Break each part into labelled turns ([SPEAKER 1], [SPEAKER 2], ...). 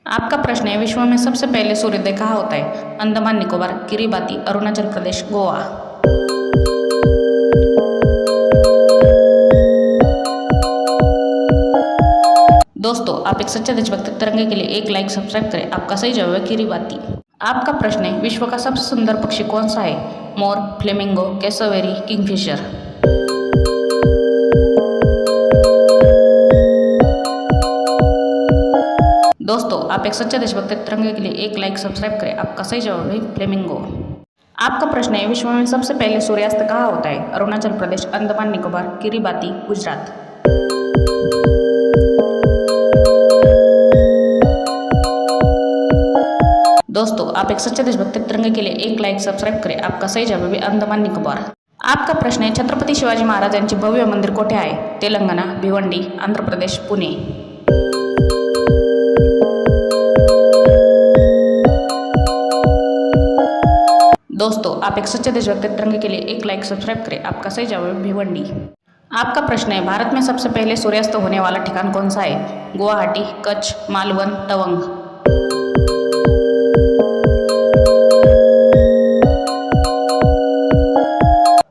[SPEAKER 1] आपका प्रश्न है, विश्व में सबसे पहले सूर्योदय कहाँ होता है? अंडमान निकोबार, किरिबाती, अरुणाचल प्रदेश, गोवा। दोस्तों, आप एक सच्चे देशभक्त तिरंगे के लिए एक लाइक सब्सक्राइब करें। आपका सही जवाब है किरिबाती। आपका प्रश्न है, विश्व का सबसे सुंदर पक्षी कौन सा है? मोर, फ्लेमिंगो, कैसोवेरी, किंगफिशर। दोस्तों, आप एक सच्चे देशभक्त तिरंगे के लिए एक लाइक सब्सक्राइब करें। आपका सही जवाब है फ्लेमिंगो। आपका प्रश्न है, विश्व में सबसे पहले सूर्यास्त कहाँ होता है? अरुणाचल प्रदेश, अंडमान निकोबार, किरिबाती, गुजरात। दोस्तों, आप एक सच्चे देशभक्त तिरंगे के लिए एक लाइक सब्सक्राइब करें। आपका सही जवाब है अंडमान निकोबार। आपका प्रश्न है, छत्रपती शिवाजी महाराजांचे भव्य मंदिर कोठे आहे? तेलंगणा, भिवंडी, आंध्र प्रदेश, पुणे। दोस्तों, आप एक सच्चे देशभक्त तिरंगे के लिए एक लाइक सब्सक्राइब करें। आपका सही जवाब है भिवंडी। आपका प्रश्न है, भारत में सबसे पहले सूर्यास्त होने वाला ठिकान कौन सा है? गुवाहाटी, कच्छ, मालवण, तवंग।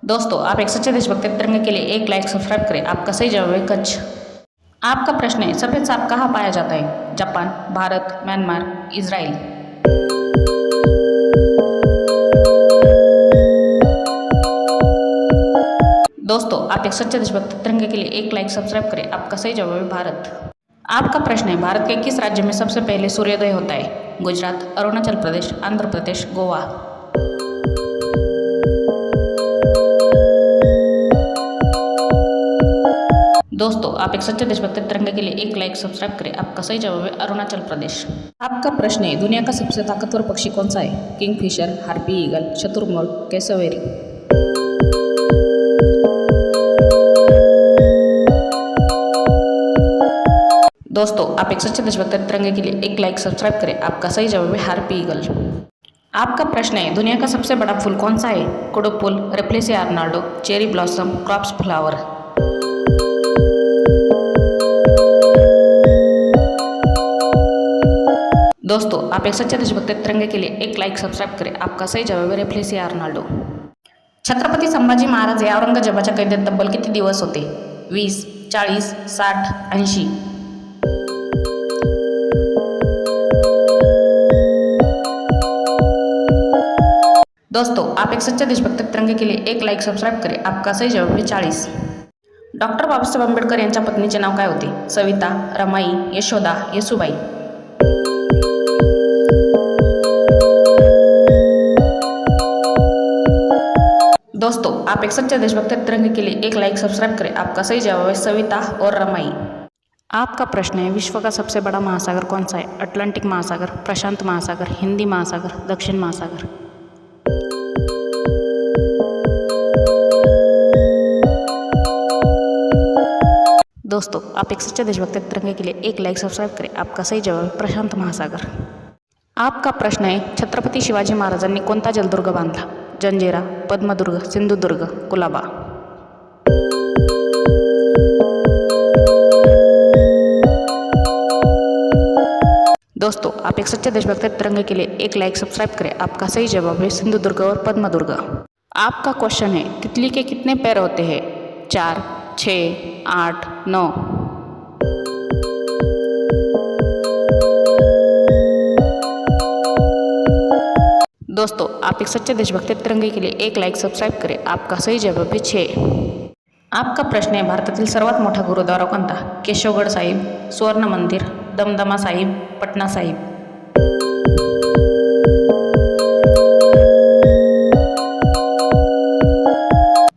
[SPEAKER 1] दोस्तों, आप एक सच्चे देशभक्त तिरंगे के लिए एक लाइक सब्सक्राइब करें। आपका सही जवाब है कच्छ। आपका प्रश्न है, सफेद सांप कहाँ पाया जाता है? Japan, Bharat, Myanmar, Israel. दोस्तों, आप एक सच्चे देशभक्त तिरंगे के लिए एक लाइक सब्सक्राइब करें। आपका सही जवाब है भारत। आपका प्रश्न है, भारत के किस राज्य में सबसे पहले सूर्योदय होता है? गुजरात, अरुणाचल प्रदेश, आंध्र प्रदेश, गोवा। दोस्तों, आप एक सच्चे देशभक्त तिरंगे के लिए एक लाइक सब्सक्राइब करें। आपका सही जवाब है अरुणाचल प्रदेश। आपका प्रश्न है, दुनिया का सबसे ताकतवर पक्षी कौन सा है? किंगफिशर, हार्पी ईगल, शुतुरमुर्ग, कैसोवेरी। दोस्तों, आप एक सच्चे देशभक्त तिरंगे के लिए एक लाइक सब्सक्राइब करें। आपका सही जवाब है हार्पी ईगल। आपका प्रश्न है, दुनिया का सबसे बड़ा फूल कौन सा है? कुडुपुल, रेप्लेसिया आर्नाल्डो, चेरी ब्लॉसम, क्रॉप्स फ्लावर। दोस्तों, आप एक सच्चे देशभक्त तिरंगे के लिए एक लाइक सब्सक्राइब करें। आपका सही जवाब है रेप्लेसिया आर्नाल्डो। छत्रपती संभाजी महाराज हे औरंगजेबाच्या कैदेत तब्बल किती दिवस होते? 20, 40, 60, 80। दोस्तों, आप एक सच्चे देशभक्त तिरंगे के लिए एक लाइक सब्सक्राइब करें। आपका सही जवाब है 40। डॉक्टर बाबासाहेब आंबेडकर यांच्या पत्नीचे नाव काय होते? सविता, रमाई, यशोदा, येसुबाई। दोस्तों, आप एक सच्चे देशभक्त तिरंगे के लिए एक लाइक सब्सक्राइब करें। आपका सही जवाब है सविता और रमाई। आपका प्रश्न है, विश्व का सबसे बड़ा महासागर कौन सा है? अटलांटिक महासागर, प्रशांत महासागर, हिंदी महासागर, दक्षिण महासागर। दोस्तों, आप एक सच्चे देशभक्त तिरंगे के लिए एक लाइक सब्सक्राइब करें। आपका सही जवाब है प्रशांत महासागर। आपका प्रश्न है, छत्रपती शिवाजी महाराजांनी कोणता जलदुर्ग बांधला? जंजिरा, पद्मदुर्ग, सिंधुदुर्ग, कुलाबा। दोस्तों, आप एक सच्चे देशभक्त तिरंगे के लिए एक लाइक सब्सक्राइब करें। आपका सही जवाब है सिंधुदुर्ग और पद्मदुर्ग। आपका क्वेश्चन है, तितली के कितने पैर होते हैं? 4, 6, 8, 9। दोस्तों, आप एक सच्चे देशभक्त तिरंगे के लिए एक लाइक सब्सक्राइब करें। आपका सही जवाब है 6। आपका प्रश्न है, भारतातील सर्वात मोठा गुरुद्वारा कोणता? केशवगड साहिब, स्वर्ण मंदिर, दमदमा साहिब, पटना साहिब।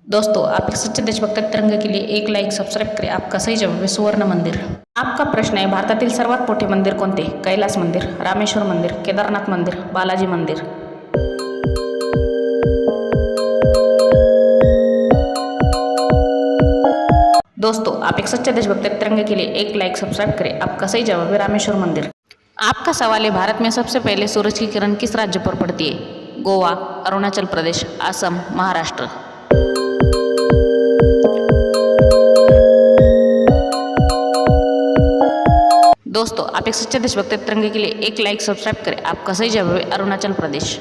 [SPEAKER 1] दोस्तों, आप एक सच्चे देशभक्त तिरंगे के लिए एक लाइक सब्सक्राइब करें। आपका सही जवाब है सुवर्ण मंदिर। आपका प्रश्न है, भारतातील सर्वात मोठे मंदिर कोणते? कैलास मंदिर, रामेश्वर मंदिर, केदारनाथ मंदिर, बालाजी मंदिर। दोस्तों, आप एक सच्चे देशभक्त तिरंगे के लिए एक लाइक सब्सक्राइब करें। आपका सही जवाब है रामेश्वर मंदिर। आपका सवाल है, भारत में सबसे पहले सूरज की किरण किस राज्य पर पड़ती है? गोवा, अरुणाचल प्रदेश, असम, महाराष्ट्र। दोस्तों आप एक सच्चे देशभक्त तिरंगे के लिए एक लाइक सब्सक्राइब करें। आपका सही जवाब है अरुणाचल प्रदेश।